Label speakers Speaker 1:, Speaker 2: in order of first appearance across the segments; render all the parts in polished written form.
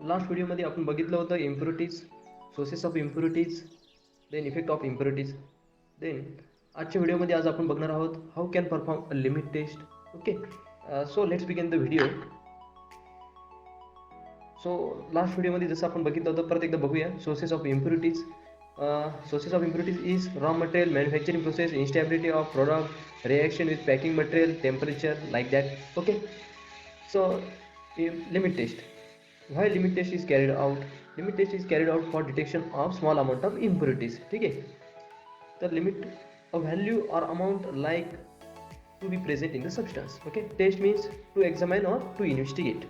Speaker 1: Last व्हिडिओमध्ये आपण बघितलं होतं impurities, sources of impurities, then effect of impurities. Then आजच्या व्हिडिओमध्ये आज आपण बघणार आहोत how can perform a limit test. Okay, so let's begin the video. So last व्हिडिओमध्ये जसं आपण बघितलं होतं परत एकदा बघूया. Sources of impurities. Sources of impurities is raw material, manufacturing process, instability of product, reaction with packing material, temperature, like that. Okay, so limit test. Why limit test is carried out? Limit test is carried out for detection of small amount of impurities. ठीक है, the limit a value or amount like to be present in the substance. Okay, test means to examine or to investigate.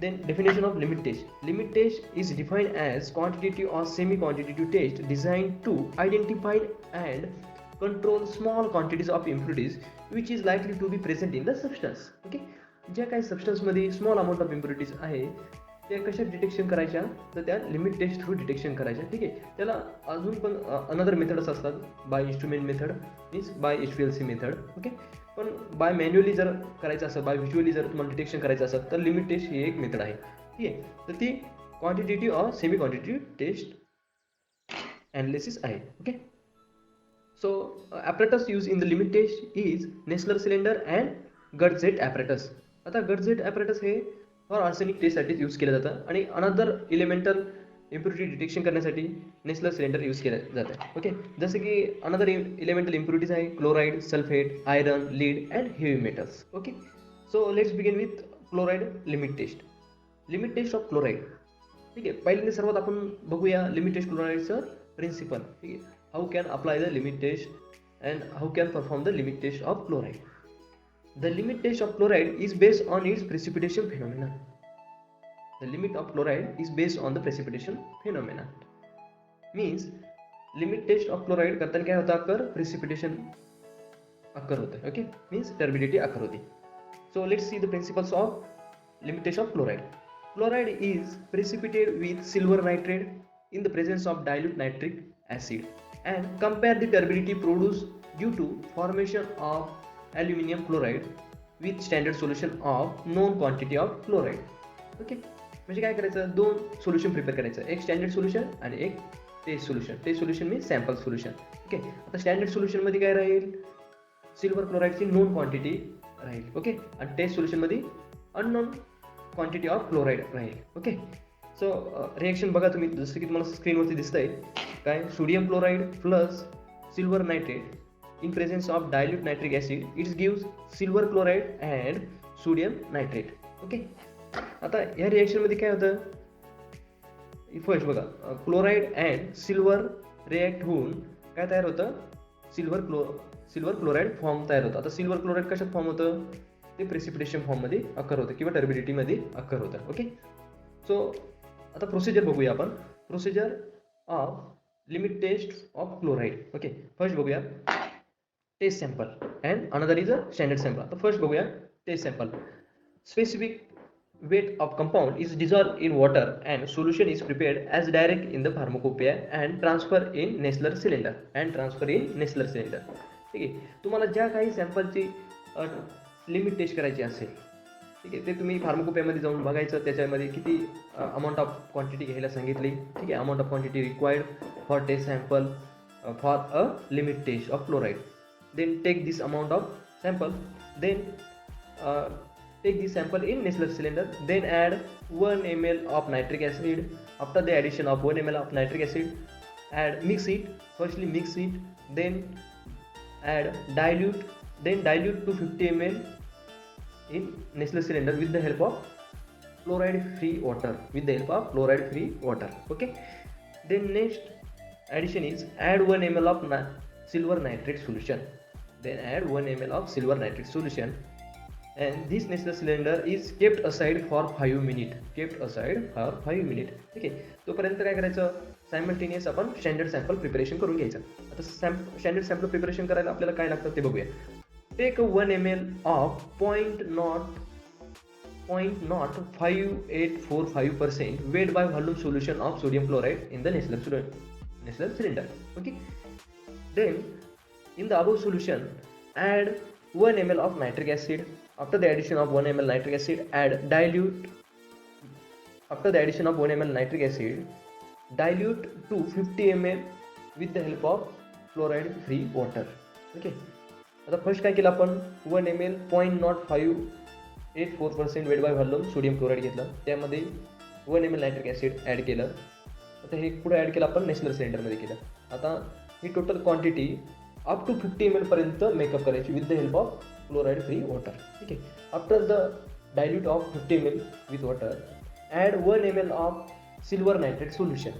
Speaker 1: Then definition of limit test. Limit test is defined as quantitative or semi-quantitative test designed to identify and control small quantities of impurities which is likely to be present in the substance. Okay, ज्या काही सबस्टन्समध्ये small amount of impurities आहे त्या कशा detection करायच्या, तर त्या limit test through detection करायच्या. ठीक आहे, त्याला अजून पण अनदर मेथड्स असतात. By instrument method means by HPLC method. Okay, पण बाय मॅन्युअली जर करायचं असेल, बाय व्हिज्युअली जर तुम्हाला डिटेक्शन करायचं असेल तर लिमिट टेस्ट ही एक मेथड आहे. ठीक आहे, तर ती क्वांटिटेटिव्ह और सेमी क्वांटिटेटिव्ह टेस्ट ॲनालिसिस आहे. Okay, so apparatus use in the limit test is Nessler cylinder and Gutzeit apparatus. आता गटझेट ॲपरेटस हे फॉर आर्सेनिक टेस्टसाठी यूज केलं जातं आणि अनदर इलेमेंटल इम्प्युरिटी डिटेक्शन करण्यासाठी नेस्लर सिलेंडर यूज केलं जातं. ओके, जसं की अनदर इलेमेंटल इम्प्युरिटीज आहे chloride, sulphate, iron, lead and heavy metals. Okay, so let's begin with chloride limit test. Limit test of chloride. ठीक आहे, पहिल्यांदा सर्वात आपण बघूया लिमिट टेस्ट क्लोराईडचं प्रिन्सिपल. ठीक आहे, how can apply the limit test and how can perform the limit test of chloride. The limit test of chloride is based on its precipitation phenomenon. The limit of chloride is based on the precipitation phenomenon. Means limit test of chloride करताना काय होतं, अकर precipitation अकर होतं. Okay, means turbidity अकर होती. So let's see the principles of limit test of chloride. Chloride is precipitated with silver nitrate in the presence of dilute nitric acid and compare the turbidity produced due to formation of aluminum chloride with standard solution of known quantity of chloride. Okay, म्हणजे काय करायचं, दोन solution prepare करायचं, एक standard solution आणि एक test solution. Test solution means sample solution. Okay, आता standard solution मध्ये काय राहील, सिल्वर क्लोराईडची नोन क्वांटिटी राहील. ओके, आणि टेस्ट सोल्युशन मध्ये अननोन क्वांटिटी ऑफ क्लोराईड राहील. ओके, सो रिएक्शन बघा तुम्ही, जसं की तुम्हाला स्क्रीनवरती दिसतंय काय, sodium chloride plus silver nitrate in presence of dilute nitric acid, it gives silver chloride and sodium nitrate. Okay, आता या रिएक्शन मध्ये काय होतं, फर्स्ट बघा, क्लोराईड अँड सिल्वर रिॲक्ट होऊन काय तयार होतं, सिल्वर क्लोराईड फॉर्म तयार होतं. आता सिल्वर क्लोराईड कशात फॉर्म होतं, ते प्रेसिपिटेशन फॉर्म मध्ये अकर होतं किंवा टर्बिडिटी मध्ये अकर होतं. ओके, सो आता प्रोसिजर बघूया आपण. Procedure of limit test of chloride. Okay, first बघूया test sample and another is a standard sample. तर फर्स्ट बघूया test sample. Specific weight of compound is dissolved in water and solution is prepared as direct in the pharmacopoeia and transfer in Nessler cylinder. ठीक आहे, तुम्हाला ज्या काही सॅम्पलची limit test करायची असेल, ठीक आहे, ते तुम्ही फार्माकोपियामध्ये जाऊन बघायचं, त्याच्यामध्ये किती अमाऊंट ऑफ क्वांटिटी घ्यायला सांगितली. ठीक आहे, amount of quantity required for test sample for a limit test of chloride. Then take this amount of sample, then take this sample in Nessler cylinder, then add 1 ml of nitric acid. After the addition of 1 ml of nitric acid, mix it, then add dilute to 50 ml in Nessler cylinder with the help of chloride free water. Okay, then next addition is add 1 ml of silver nitrate solution. Then add 1 ml of silver nitrate solution and this Nessler cylinder is kept aside for 5 minutes. ठीक आहे, तोपर्यंत काय करायचं, simultaneous आपण standard sample preparation करून घ्यायचं. आता standard sample preparation करायला आपल्याला काय लागतं ते बघूया. Take 1 ml of 0.0545% weight by volume solution of sodium chloride in the Nessler cylinder. Okay, then in the above solution add 1 ml of nitric acid. After the addition of 1 ml nitric acid, add dilute After the addition of 1 ml nitric acid, dilute to 50 ml with the help of fluoride free water. Okay, आता first काय केलं आपण 1 ml 0.584% weight by volume sodium chloride घेतलं, त्यामध्ये 1 ml nitric acid add केलं. आता हे पुढे add केलं आपण नेसलर सिलेंडरमध्ये केलं. आता ही total quantity up to 50 ml पर्यंत मेकअप करायची with the help of chloride free water. ठीक आहे. After the dilute of 50 ml with water, add 1 ml of silver nitrate solution.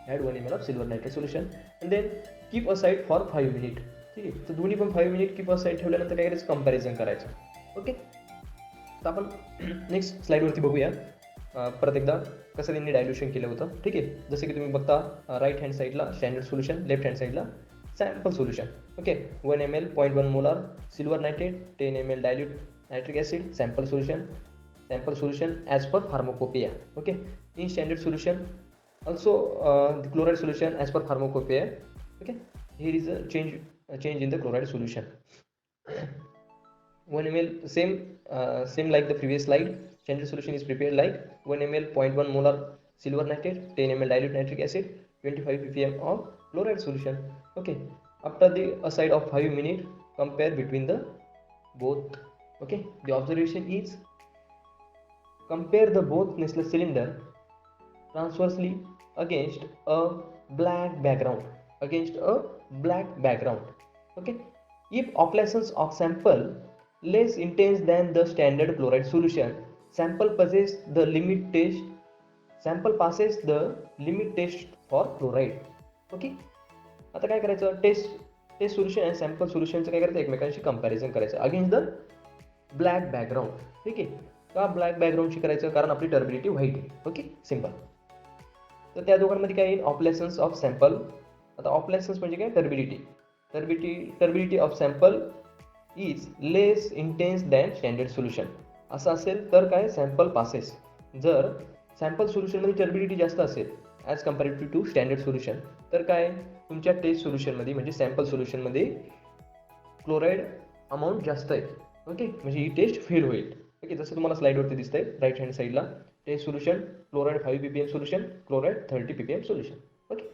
Speaker 1: Add 1 ml of silver nitrate solution and then keep aside for 5 minute. ठीक आहे. तर दोन्ही पण 5 minute keep aside ठेवल्यानंतर काय करायचं, कंपॅरिझन करायचं. ओके. तर आपण नेक्स्ट स्लाईडवरती बघूया परत एकदा कसं त्यांनी डायल्युशन केलं होतं. ठीक आहे. जसं की तुम्ही बघता राईट हँड साईडला स्टँडर्ड सोल्युशन, लेफ्ट हँड साईडला sample solution. Okay. 1 ml 0.1 molar silver nitrate, 10 ml dilute nitric acid, sample solution as per pharmacopoeia. Okay, in standard solution also the chloride solution as per pharmacopoeia. Okay, here is a change in the chloride solution. 1 ml same like the previous slide. Standard solution is prepared like 1 ml 0.1 molar silver nitrate, 10 ml dilute nitric acid, 25 ppm of chloride solution. Okay, after the aside of 5 minutes, compare between the both. Okay, the observation is compare the both Nestle cylinder transversely against a black background. Okay, if occlusions of sample less intense than the standard chloride solution, sample passes the limit test for chloride. Okay, आता काय करायचं, test solution आणि sample सोल्युशनचं काय करायचं, एकमेकांशी comparison करायचं against the black background. ठीक आहे. का ब्लॅक बॅकग्राऊंडशी करायचं, कारण आपली टर्बिडिटी व्हाईट आहे. Okay, simple. तर त्या दोघांमध्ये काय येईल, ऑपलेसन्स ऑफ सॅम्पल. आता ऑपलेसन्स म्हणजे काय, turbidity of sample is less intense than standard solution. असं असेल तर काय, सॅम्पल पासेस. जर सॅम्पल सोल्युशनमध्ये टर्बिडिटी जास्त असेल as comparative to standard solution, तर काय तुमच्या टेस्ट सोल्युशनमध्ये म्हणजे सॅम्पल सोल्युशनमध्ये क्लोराईड अमाऊंट जास्त आहे. ओके, म्हणजे ही टेस्ट फेल होईल. ओके, जसं तुम्हाला स्लाईडवरती दिसतंय राईट हँड साईडला test solution, chloride 5 ppm solution, chloride 30 ppm solution. Okay,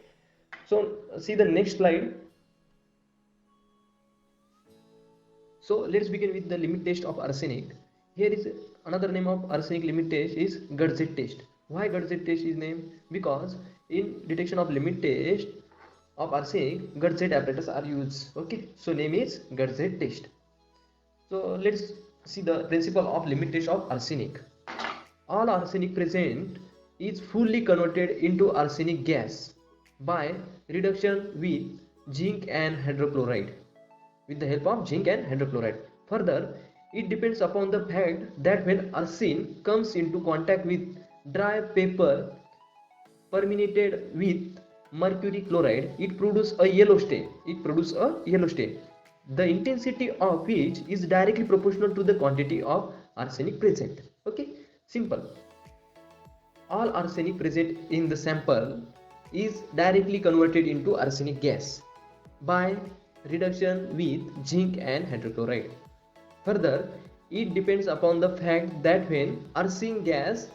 Speaker 1: so see the next slide. So let's begin with the limit test of arsenic. Here is another name of arsenic limit test is Gurdjieff test. Why Gurdjieff test is named? Because in detection of limit test of arsenic, Gurdjieff apparatus are used. Okay, so name is Gurdjieff test. So let's see the principle of limit test of arsenic. All arsenic present is fully converted into arsenic gas by reduction with zinc and hydrochloride. With the help of zinc and hydrochloride. Further, it depends upon the fact that when arsine comes into contact with dry paper permeated with mercury chloride, it produces a yellow stain. The intensity of which is directly proportional to the quantity of arsenic present. Okay, simple. All arsenic present in the sample is directly converted into arsenic gas by reduction with zinc and hydrochloride. Further, it depends upon the fact that when arsenic gas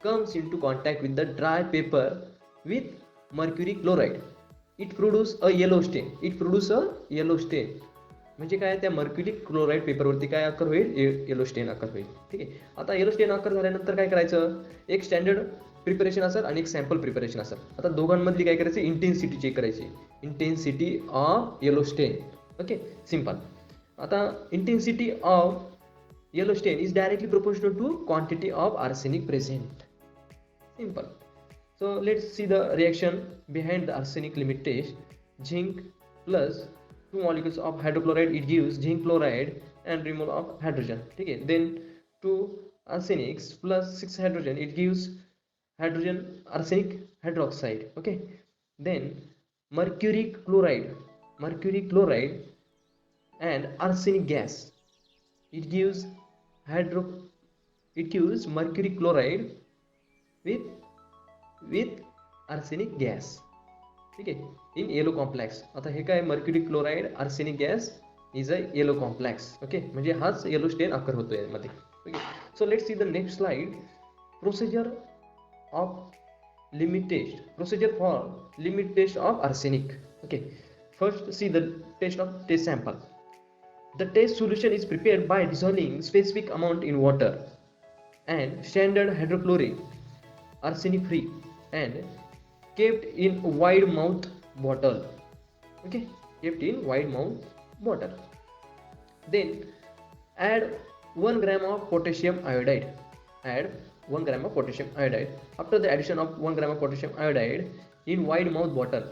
Speaker 1: comes into contact with the dry paper with mercury chloride, it produces a yellow stain. म्हणजे काय, त्या mercury chloride पेपरवरती काय आकार होईल, yellow stand आकार होईल. ठीक आहे. आता येलो स्टेन आकार झाल्यानंतर काय करायचं, एक स्टँडर्ड प्रिपरेशन असेल आणि एक सॅम्पल प्रिपरेशन असेल. आता दोघांमधली काय करायची, इंटेन्सिटी चेक करायची, intensity of yellow stain. Okay, simple. आता intensity of yellow stain is directly proportional to quantity of arsenic present. Simple. So let's see the reaction behind the arsenic limit test. Zinc plus 2 molecules of hydrochloride, it gives zinc chloride and removal of hydrogen. ठीक आहे. Then 2 arsenics plus 6 hydrogen, it gives hydrogen arsenic hydroxide. Okay, then mercury chloride and arsenic gas, it gives mercury chloride with arsenic gas. ठीक आहे, in yellow complex. आता हे काय, mercury chloride arsenic gas is a yellow complex. Okay, म्हणजे हाच yellow stain अकर होतो यामध्ये. Okay, so let's see the next slide. Procedure of limit test. Procedure for limit test of arsenic. Okay, first see the test sample. The test solution is prepared by dissolving specific amount in water and standard hydrochloric, arsenic free, and kept in wide mouth bottle. Okay, kept in wide mouth bottle. Then add 1 gram of potassium iodide. Add 1 gram of potassium iodide. After the addition of 1 gram of potassium iodide in wide mouth bottle,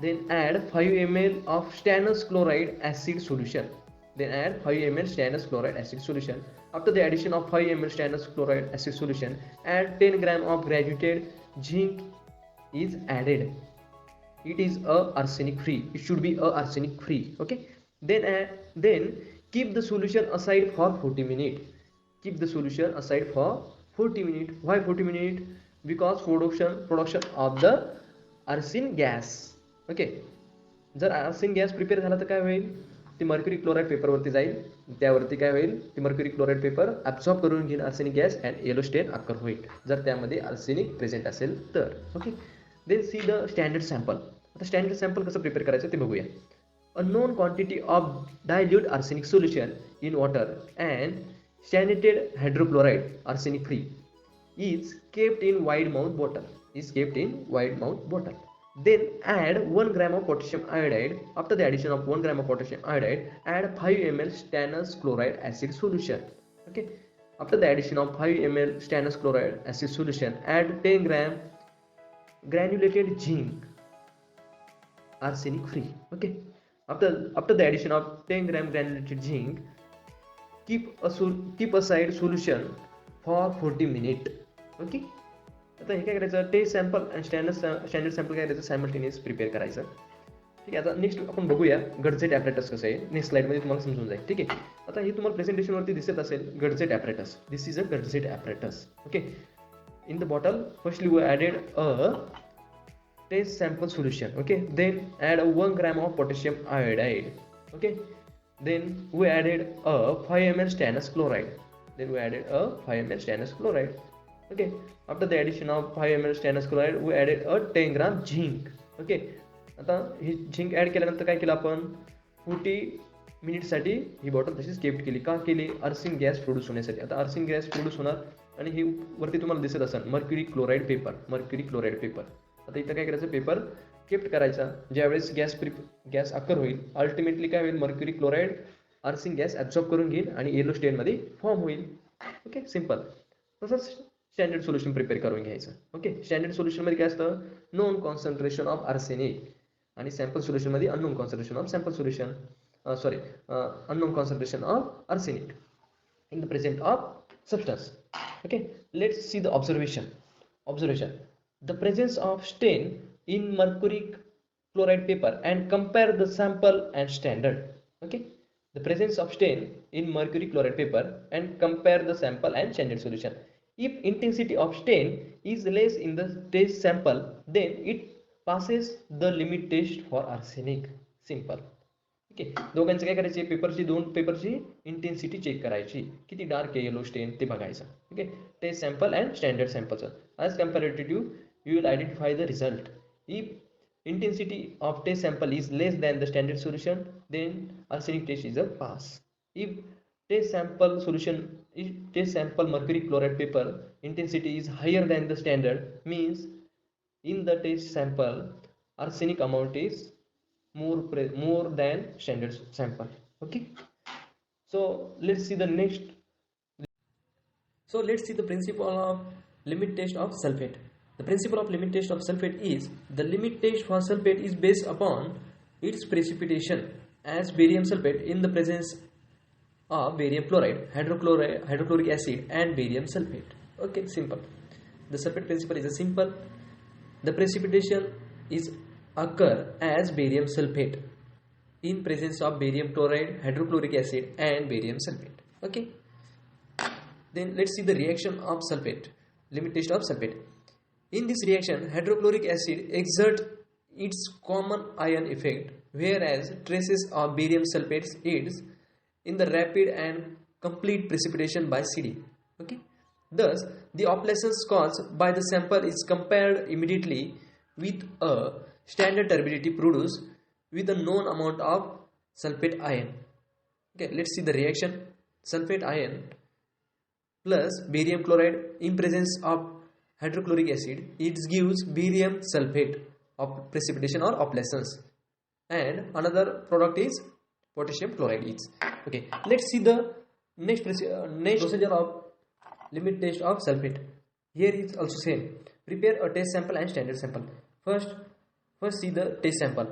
Speaker 1: then add 5 ml of stannous chloride acid solution. After the addition of 5 ml stannous chloride acid solution, add 10 gram of graduated zinc is added. It is a arsenic free. It should be a arsenic free. Okay. Then keep the solution aside for 40 minutes. Keep the solution aside for 40 minutes. Why 40 minutes? Because production of the arsine gas. Okay, जर Arsen gas prepare झाला तर काय होईल, ती mercury chloride पेपरवरती जाईल, त्यावरती काय होईल, ती मर्क्युरी क्लोराईड पेपर ॲब्सॉर्ब करून घेईल arsenic gas and yellow stain occur होईल जर त्यामध्ये आर्सेनिक प्रेझेंट असेल तर. Okay, then see the standard sample. आता स्टँडर्ड सॅम्पल कसं प्रिपेअर करायचं ते बघूया. A known quantity of dilute arsenic solution in water and stannated hydrochloride arsenic free is kept in wide mouth bottle. Then add 1 gram of potassium iodide. After the addition of 1 gram of potassium iodide, add 5 ml stannous chloride acid solution. Okay, after the addition of 5 ml stannous chloride acid solution, add 10 gram granulated zinc, arsenic free. Okay, after the addition of 10 gram granulated zinc, keep aside solution for 40 minutes. Okay, आता हे काय करायचं, test sample आणि standard sample काय करायचं, simultaneous prepare करायचं. ठीक आहे, आता नेक्स्ट आपण बघूया गडजेट ॲपरेटस कसं आहे. नेक्स्ट स्लाइडमध्ये तुम्हाला समजून जाईल. ठीक आहे, आता हे तुम्हाला प्रेझेंटेशनवरती दिसत असेल Gutzeit apparatus. This is a Gutzeit apparatus. Okay, in the bottle firstly we added a test sample solution. Okay, then add 1 gram of potassium iodide. Okay, then we added a 5 ml stannous chloride. Okay, after the addition of 5 ml stannous chloride, we added a 10 gram zinc. Okay, आता ही zinc add केल्यानंतर काय केलं आपण, 40 मिनिटसाठी ही bottle तशीच kept केली. का केली, arsine gas produce होण्यासाठी. आता आर्सिन गॅस प्रोड्यूस होणार आणि ही वरती तुम्हाला दिसत असेल मर्क्युरी क्लोराईड पेपर. आता इथं काय करायचं, पेपर केप्ट करायचा. ज्यावेळेस गॅस अकर होईल, अल्टिमेटली काय होईल, mercury chloride arsine gas absorb करून घेईल आणि येलो स्टेनमध्ये फॉर्म होईल. Okay, simple. तसंच स्टँडर्ड सोल्युशन प्रिपेअर करून घ्यायचं. ओके, स्टँडर्ड सोल्युशनमध्ये काय असतं, नोन कॉन्सन्ट्रेशन ऑफ आर्सेनिक आणि सॅम्पल सोल्युशनमध्ये unknown concentration of unknown concentration of arsenic in the presence of substance. Okay, let's see the observation. The presence of stain in mercuric chloride paper and compare the sample and standard. Okay, the presence of stain in mercury chloride paper and compare the sample and standard solution. If intensity of stain is less in the test sample, then it passes the limit test for arsenic. Simple. Okay, दोघांचं काय करायचे, दोन पेपरची intensity check करायची, किती dark आहे yellow stain ते बघायचं. Okay, test sample and standard सॅम्पलचं as comparative you will identify the result. If intensity of test sample is less than the standard solution, then arsenic test is a pass. If test sample mercury chloride paper intensity is higher than the standard, means in the test sample arsenic amount is more than standard sample. Okay, so let's see the principle of limit test of sulfate. The principle of limit test of sulfate is the limit test for sulfate is based upon its precipitation as barium sulfate in the presence of barium chloride, hydrochloric acid and barium sulfate. Okay, simple. The sulfate principle is a simple. The precipitation is occur as barium sulfate in presence of barium chloride, hydrochloric acid and barium sulfate. Okay, then let's see the reaction of sulfate, limit test of sulfate. In this reaction, hydrochloric acid exert its common ion effect, whereas traces of barium sulfate aids in the rapid and complete precipitation by CD. Okay, Thus, the obsolescence caused by the sample is compared immediately with a standard turbidity produced with a known amount of sulfate ion. Okay, let's see the reaction. Sulfate ion plus barium chloride in presence of hydrochloric acid, it gives barium sulfate of precipitation or opalescence, and another product is potassium chloride is. Okay, let's see the next procedure of limit test of sulfate. Here is also same. Prepare a test sample and standard sample. First see the test sample.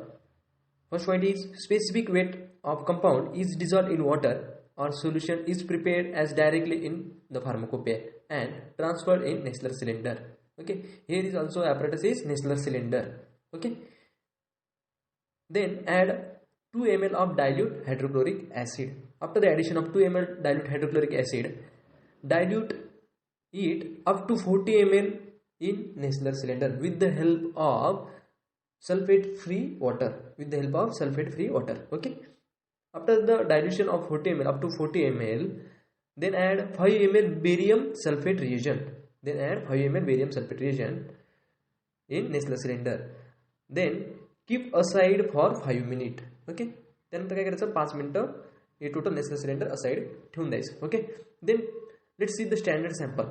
Speaker 1: First point is specific weight of compound is dissolved in water or solution is prepared as directly in the pharmacopoeia and transferred in Nessler cylinder. Okay, here is also apparatus is Nessler cylinder. Okay, then add 2 ml of dilute hydrochloric acid. After the addition of 2 ml dilute hydrochloric acid, dilute it up to 40 ml in Nessler cylinder with the help of sulfate free water. Okay, after the dilution of 40 ml up to 40 ml, then add 5 ml barium sulfate reagent. In Nessler cylinder. Then keep aside for 5 minutes. Okay, त्यानंतर काय करायचं 5 मिनिटं हे total Nessler cylinder aside ठेवून द्यायचं. Okay, then let's see the standard sample.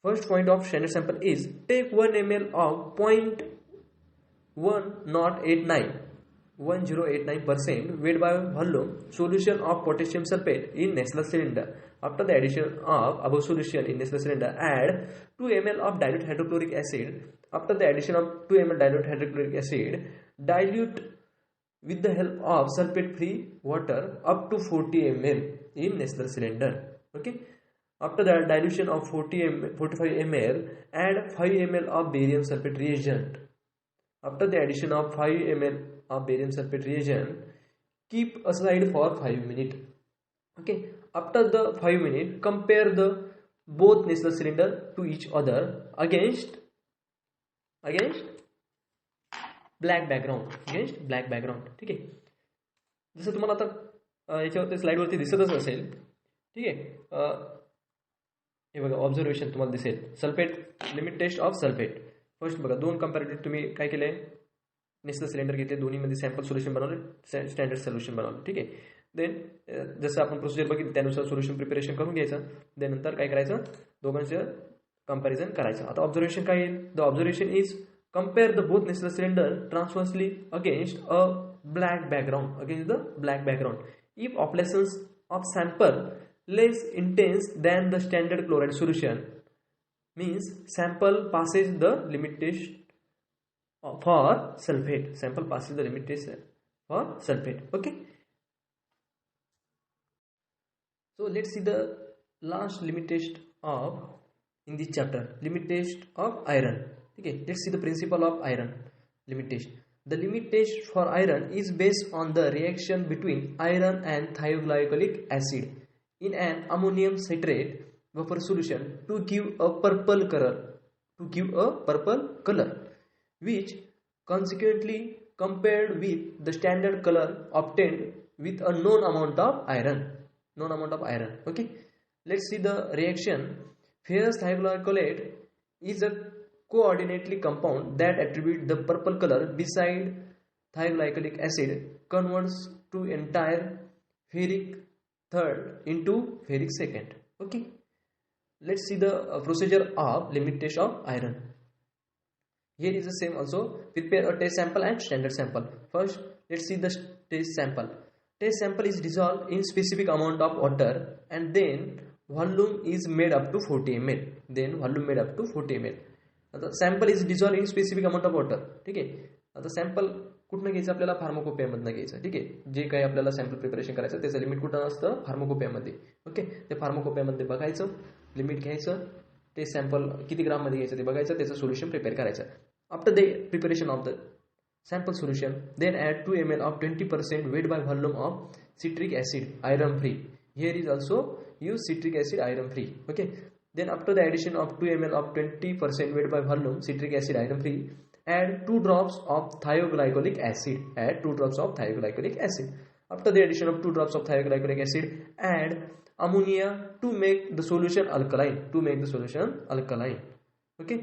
Speaker 1: First point of standard sample is take 1 ml of 1089% weight by volume solution of potassium sulfate in Nessler cylinder. After the addition of above solution in Nessler cylinder, add 2 ml of dilute hydrochloric acid. After the addition of 2 ml dilute hydrochloric acid, dilute with the help of sulfate free water up to 40 ml in Nessler cylinder. Okay, after the dilution of 45 ml, add 5 ml of barium sulfate reagent. After the addition of 5 ml of barium sulfate reagent, keep aside for 5 minutes. Okay, after the 5 minutes, compare the both Nessler cylinder to each other against black background. ठीक आहे, जसं तुम्हाला आता याच्यावरती स्लाइडवरती दिसतच असेल. ठीक आहे, हे बघा ऑब्झर्वेशन तुम्हाला दिसेल. Sulphate limit test of sulphate. First बघा 2 कंपॅरेटिव्ह तुम्ही काय केले, Nessler सिलेंडर घेतले, दोन्हीमध्ये सॅम्पल सोल्युशन बनवले, स्टँडर्ड सोल्युशन बनवलं. ठीक आहे, देन जसं आपण प्रोसिजर बघितली त्यानुसार सोल्युशन प्रिपरेशन करून घ्यायचं. देन नंतर काय करायचं, दोघांचं कंपॅरिझन करायचं. आता ऑब्झर्वेशन काय येईल, the observation is compare the both Nessler cylinder transversely against a black background. If opalescence of sample less intense than the standard chloride solution, means sample passes the limit test for sulfate. Okay, so let's see the last limit test of in this chapter, limit test of iron. Okay, let's see the principle of iron limit test. The limit test for iron is based on the reaction between iron and thioglycolic acid in an ammonium citrate vapor solution to give a purple color, which consequently compared with the standard color obtained with a known amount of iron. Okay, let's see the reaction. Ferrous thioglycolate is a coordinately compound that attribute the purple color beside thioglycolic acid converts to entire ferric third into ferric second. Okay, let's see the procedure of limit test of iron. Here is the same also. Prepare a test sample and standard sample. First, let's see the test sample. Test sample is dissolved in specific amount of water and then volume is made up to 40 ml. आता sample is dissolve in specific amount of water. ठीक आहे, आता sample कुठनं घ्यायचं, आपल्याला फार्माकोपियामधनं घ्यायचं. ठीक आहे, जे काही आपल्याला सॅम्पल प्रिपरेशन करायचं त्याचं लिमिट कुठं असतं, फार्माकोपियामध्ये. ओके, ते फार्माकोपियामध्ये बघायचं, लिमिट घ्यायचं, ते सॅम्पल किती ग्राममध्ये घ्यायचं ते बघायचं, त्याचं सोल्युशन प्रिपेअर करायचं. After the preparation of the sample solution, then add 2 ml of 20% weight by volume of citric acid iron free. Here is also use citric acid iron free. Okay, then after the addition of 2 ml of 20% weight by volume citric acid iron free, add 2 drops of thioglycolic acid. After the addition of 2 drops of thioglycolic acid, add ammonia to make the solution alkaline. Okay,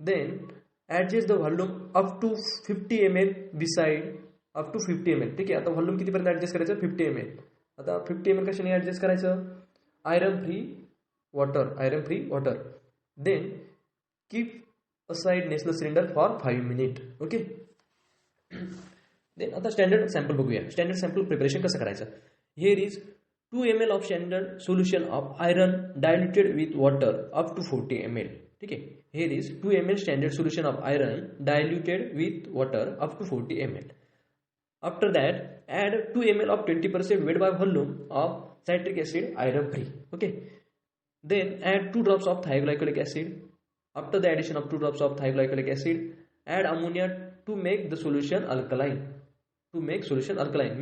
Speaker 1: then adjust the volume up to 50 ml beside up to 50 ml. ठीक आहे, आता volume कितीपर्यंत adjust करायचं? 50 ml. आता 50 ml कशाने adjust करायचं? Iron free water. Then keep aside Nessler cylinder for 5 minute. Okay, then आता standard sample बघूया. स्टँडर्ड सॅम्पल प्रिपरेशन कसं करायचं? Here is 2 ml of standard solution of iron diluted with water up to 40 ml. ठीक आहे, here is 2 ml standard solution of iron diluted with water up to 40 ml. After that, add 2 ml of 20% weight by volume of citric acid, iron free. Okay, then add 2 drops of thioglycolic acid. After the addition of 2 drops of thioglycolic acid, add ammonia to make the solution alkaline.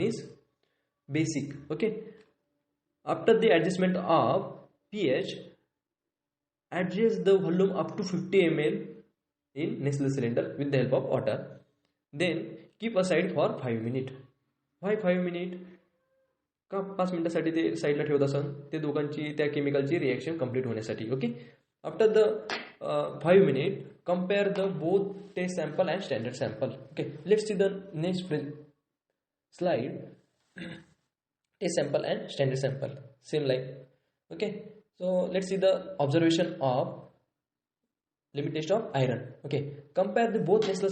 Speaker 1: Means basic. Okay, after the adjustment of pH, adjust the volume up to 50 ml in Nestle cylinder with the help of water. Then keep aside for 5 minute. Why 5 minute? का 5 मिनिटासाठी ते साईडला ठेवत असन? ते दोघांची त्या केमिकलची रिएक्शन कंप्लीट होण्यासाठी. Okay, after the 5 minute compare the both test sample and standard sample. Okay, let's see the next slide. Test sample and standard sample same like. Okay, so let's see the observation of limit test of iron. Okay, compare the both Nessler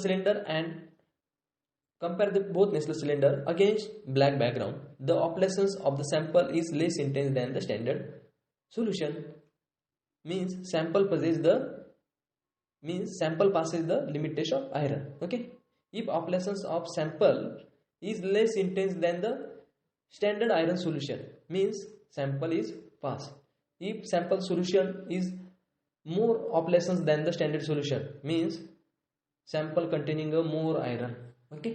Speaker 1: cylinder against black background. The opalescence of the sample is less intense than the standard solution. Means sample passes the limit test of iron. Okay, if opalescence of sample is less intense than the standard iron solution, means sample is pass. If sample solution is more opalescence than the standard solution, means sample containing a more iron. Okay,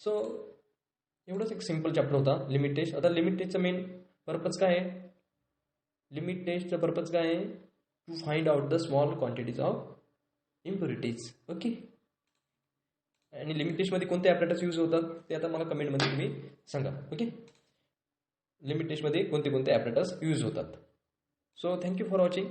Speaker 1: so एवढंच एक simple chapter होता limit test. आता limit टेस्टचा main purpose काय आहे? Limit टेस्टचा purpose काय आहे? To find out the small quantities of impurities. Okay, आणि लिमिट टेस्टमध्ये कोणते ॲपरेटस यूज होतात ते आता मला कमेंटमध्ये तुम्ही सांगा. ओके, लिमिट टेस्टमध्ये कोणते ॲपरेटस यूज होतात. So thank you for watching.